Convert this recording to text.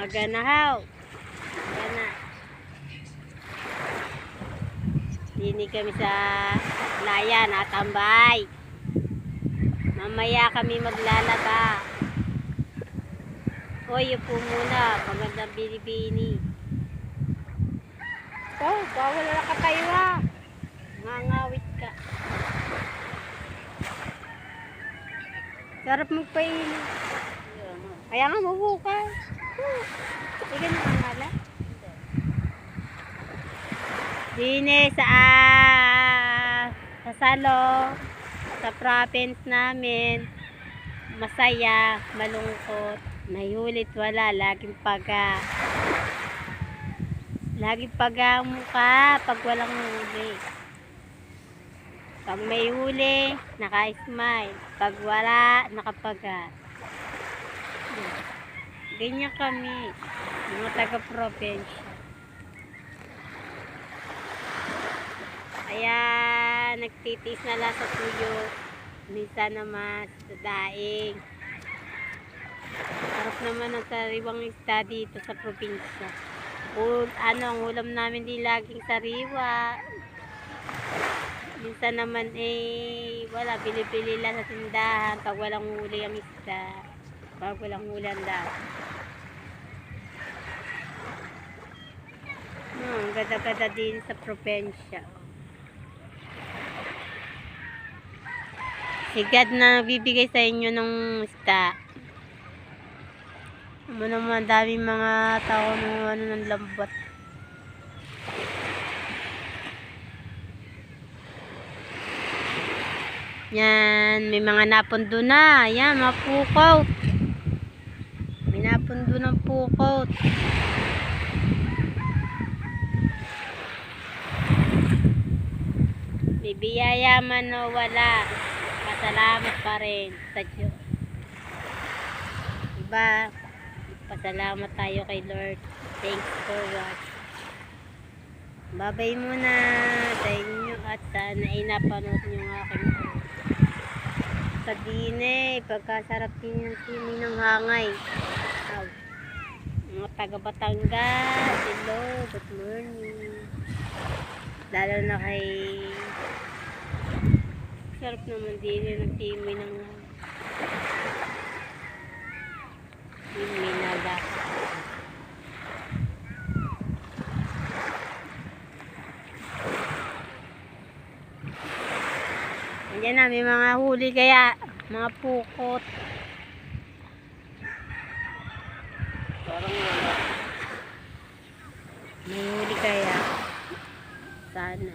Maganahaw. Magana. Dini kami sa laya natambay. Mamaya kami maglalaba. Hoy, upo muna. Magandang binibini. Oh, bawal na katayo ha. Ngangawit ka. Sarap magpainit. Kaya nga mabukas. Sige na ngala. Dine sa Salo, sa province namin, masaya, malungkot, may ulit wala, laging paga. Laging paga ang mukha pag walang huli. Pag may huli, naka-smile. Pag wala, nakapaga. Ganyan kami, mga taga-probinsya. Kaya nagtitiis na lang sa tuyo. Minsan naman sa daing. Sarap naman ang sariwang isda dito sa probinsya. Ang ulam namin di laging sariwa. Minsan naman wala, bili-bili lang sa tindahan pag walang huli ang isda. Pag walang huli ang dahon. Ang gada-gada din sa probinsya. Si God na bibigay sa inyo ng isda. Ano naman, daming mga tao ng lambat. Yan, may mga napundo na. Yan, mga pukaw. May napundo ng pukaw. May biyaya man o wala, pasalamat pa rin sa Diyos. Diba? Pasalamat tayo kay Lord. Thanks for watching. Babay muna sa inyo at sana ay napanood nyo ang aking video. Sa dine, pagkasarap din yung sini ng hangay. Mga taga Batangas, hello, good morning. Lalo na kay sarap naman din yung nagtimoy ng minaga. Andiyan na, may mga huli kaya, mga pukot. Parang may huli kaya. Sana.